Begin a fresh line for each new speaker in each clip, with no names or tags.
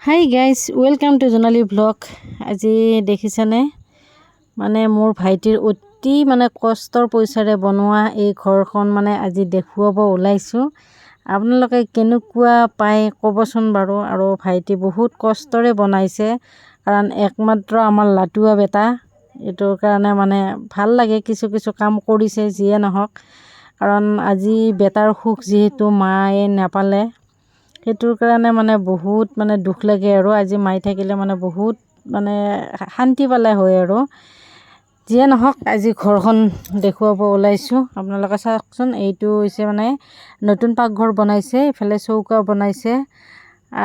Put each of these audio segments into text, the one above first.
Hi guys, welcome to Jonali blog. আজি দেখিছেনে মানে মোৰ ভাইটিৰ অতি কষ্টৰ পইচাৰে বনোৱা এই ঘৰখন আজি দেখুৱাব ওলাইছোঁ। আপোনালোকে কেনেকুৱা পায় ক'বচোন বাৰু। আৰু ভাইটি বহুত কষ্টৰে বনাইছে, কাৰণ একমাত্ৰ আমাৰ লাটুৱা বেটা। এইটোৰ কাৰণে ভাল লাগে, কিছু কিছু কাম কৰিছে যিয়ে নহওক। কাৰণ আজি বেটাৰ সুখ যিহেতু মায়ে নাপালে, সেইটোৰ কাৰণে বহুত দুখ লাগে। আৰু আজি মাই থাকিলে বহুত শান্তি পালে হয়। আৰু যিয়ে নহওক, আজি ঘৰখন দেখুৱাব ওলাইছোঁ। আপোনালোকে চাওকচোন, এইটো হৈছে নতুন পাকঘৰ বনাইছে, ইফালে চৌকা বনাইছে।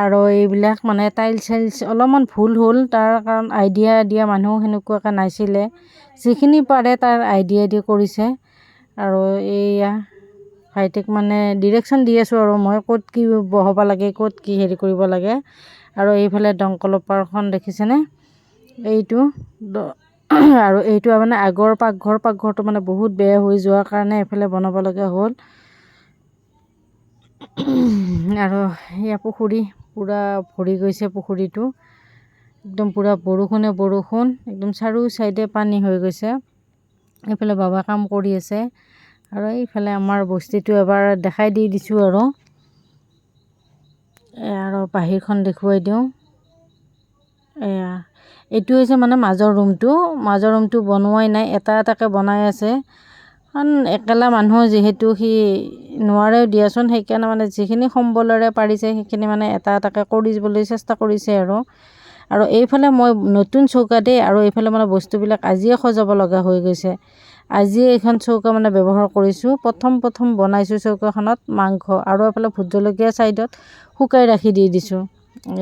আৰু এইবিলাক টাইলছ চাইলছ অলপমান ভুল হ'ল, তাৰ কাৰণ আইডিয়া দিয়া মানুহ সেনেকুৱাকৈ নাছিলে। যিখিনি পাৰে তাৰ আইডিয়া দি কৰিছে। আৰু এইয়া ভাইটিক ডিৰেকশ্যন দি আছোঁ, আৰু মই ক'ত কি বহাব লাগে, ক'ত কি হেৰি কৰিব লাগে। আৰু এইফালে দমকলৰ পাৰখন দেখিছেনে, এইটো আৰু এইটো আগৰ পাকঘৰটো বহুত বেয়া হৈ যোৱাৰ কাৰণে এইফালে বনাব লগা হ'ল। আৰু এয়া পুখুৰী পূৰা ভৰি গৈছে, পুখুৰীটো একদম পূৰা বৰষুণ একদম চাৰিও চাইডে পানী হৈ গৈছে। এইফালে বাবা কাম কৰি আছে। আৰু এইফালে আমাৰ বস্তিটো এবাৰ দেখাই দি দিছোঁ। আৰু বাহিৰখন দেখুৱাই দিওঁ। এইটো হৈছে মাজৰ ৰুমটো বনোৱাই নাই, এটা এটাকৈ বনাই আছে। কাৰণ একেলা মানুহ যিহেতু সি নোৱাৰেও দিয়াচোন, সেইকাৰণে যিখিনি সম্বলেৰে পাৰিছে সেইখিনি এটা এটাকৈ কৰিবলৈ চেষ্টা কৰিছে। আৰু এইফালে মই নতুন চৌকা দেই, আৰু এইফালে বস্তুবিলাক আজিয়ে সজাব লগা হৈ গৈছে। আজিয়ে এইখন চৌকা ব্যৱহাৰ কৰিছোঁ। প্ৰথম বনাইছোঁ চৌকাখনত মাংস, আৰু এইফালে ভোট জলকীয়া ছাইডত শুকাই ৰাখি দি দিছোঁ।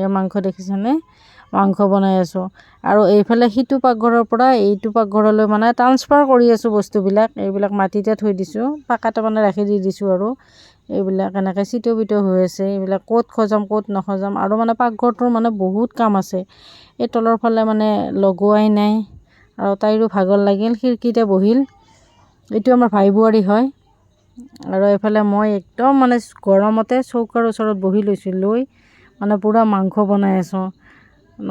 এই মাংস দেখিছেনে, মাংস বনাই আছোঁ। আৰু এইফালে সিটো পাকঘৰৰ পৰা এইটো পাকঘৰলৈ ট্ৰান্সফাৰ কৰি আছোঁ বস্তুবিলাক। এইবিলাক মাটিতে থৈ দিছোঁ, পাকাতে ৰাখি দি দিছোঁ। আৰু এইবিলাক এনেকৈ চিটবিট হৈ আছে। এইবিলাক ক'ত সজাম ক'ত নসজাম। আৰু পাকঘৰটোৰ বহুত কাম আছে। এই তলৰ ফালে লগোৱাই নাই। আৰু তাইৰো ভাগৰ লাগিল, খিৰিকীতে বহিল। এইটো আমাৰ ভাই বোৱাৰী হয়। আৰু এইফালে মই একদম গৰমতে চৌকাৰ ওচৰত বহি লৈছোঁ, লৈ পূৰা মাংস বনাই আছোঁ।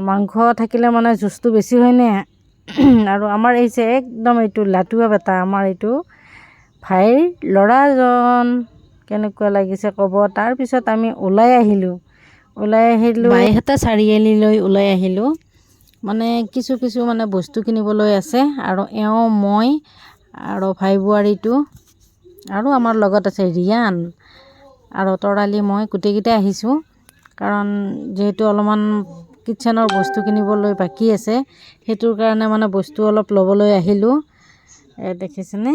মাংস থাকিলে জুচটো বেছি হয়নে। আৰু আমাৰ এই যে একদম এইটো লাটুৱা বেটা, আমাৰ এইটো ভাইৰ ল'ৰাজন কেনেকুৱা লাগিছে ক'ব। তাৰপিছত আমি ওলাই আহিলোঁ বাইহাটা চাৰিআলিলৈ ওলাই আহিলোঁ। কিছু বস্তু কিনিবলৈ আছে। আৰু মই আৰু ভাই বোৱাৰীটো, আৰু আমাৰ লগত আছে ৰিয়ান আৰু তৰালি, মই গোটেইকেইটাই আহিছোঁ। কাৰণ যিহেতু অলপমান কিটচেনৰ বস্তু কিনিবলৈ বাকী আছে, সেইটোৰ কাৰণে বস্তু অলপ ল'বলৈ আহিলোঁ। দেখিছেনে।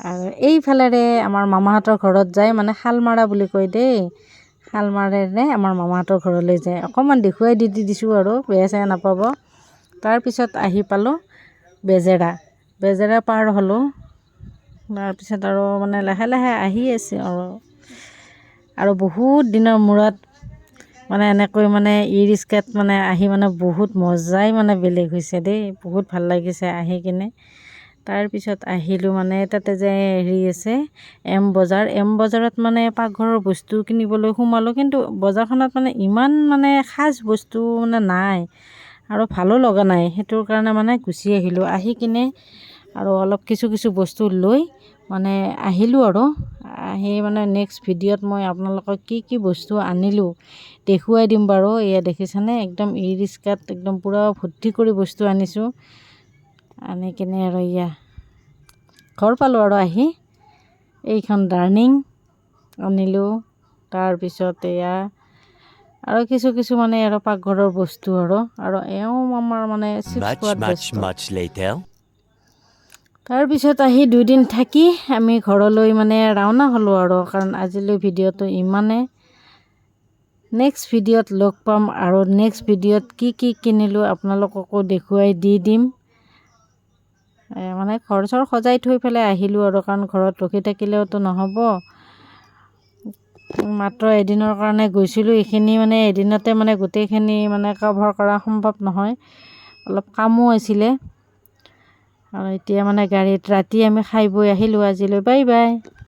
আৰু এইফালেৰে আমাৰ মামাহঁতৰ ঘৰত যায়, শালমাৰা বুলি কয় দেই, শালমাৰেৰে আমাৰ মামাহঁতৰ ঘৰলৈ যায়। অকণমান দেখুৱাই দি দিছোঁ, আৰু বেয়া চেয়া নাপাব। তাৰপিছত আহি পালোঁ বেজেৰা পাৰ হ'লোঁ। তাৰপিছত আৰু লাহে লাহে আহি আছে। আৰু বহুত দিনৰ মূৰত এনেকৈ ই ৰিক্সাত আহি বহুত মজাই বেলেগ হৈছে দেই। বহুত ভাল লাগিছে আহি কিনে। তাৰপিছত আহিলোঁ তাতে যে হেৰি আছে এম বজাৰত পাকঘৰৰ বস্তু কিনিবলৈ সোমালোঁ। কিন্তু বজাৰখনত ইমান সাজ বস্তু নাই, আৰু ভালো লগা নাই। সেইটোৰ কাৰণে গুচি আহিলোঁ। আহি কিনে আৰু অলপ কিছু বস্তু লৈ আহিলোঁ। আৰু আহি নেক্সট ভিডিঅ'ত মই আপোনালোকক কি বস্তু আনিলোঁ দেখুৱাই দিম বাৰু। এয়া দেখিছেনে, একদম ই ৰিক্সাত একদম পূৰা ভৰ্তি কৰি বস্তু আনিছোঁ। আনি কিনে আৰু এয়া ঘৰ পালোঁ। আৰু আহি এইখন ডাৰ্নিং আনিলোঁ। তাৰপিছত এয়া আৰু কিছু আৰু পাকঘৰৰ বস্তু। আৰু এওঁ আমাৰ তাৰপিছত আহি 2 দিন থাকি আমি ঘৰলৈ ৰাওনা হ'লোঁ। আৰু কাৰণ আজিলৈ ভিডিঅ'টো ইমানে। নেক্সট ভিডিঅ'ত লগ পাম। আৰু নেক্সট ভিডিঅ'ত কি কিনিলোঁ আপোনালোককো দেখুৱাই দি দিম। ঘৰ চৰ সজাই থৈ পেলাই আহিলোঁ। আৰু কাৰণ ঘৰত ৰখি থাকিলেওতো নহ'ব। মাত্ৰ এদিনৰ কাৰণে গৈছিলোঁ। এইখিনি এদিনতে গোটেইখিনি কভাৰ কৰা সম্ভৱ নহয়, অলপ কামো আছিলে। আৰু এতিয়া গাড়ীত ৰাতি আমি খাই বৈ আহিলোঁ। আজিলৈ বাই বাই।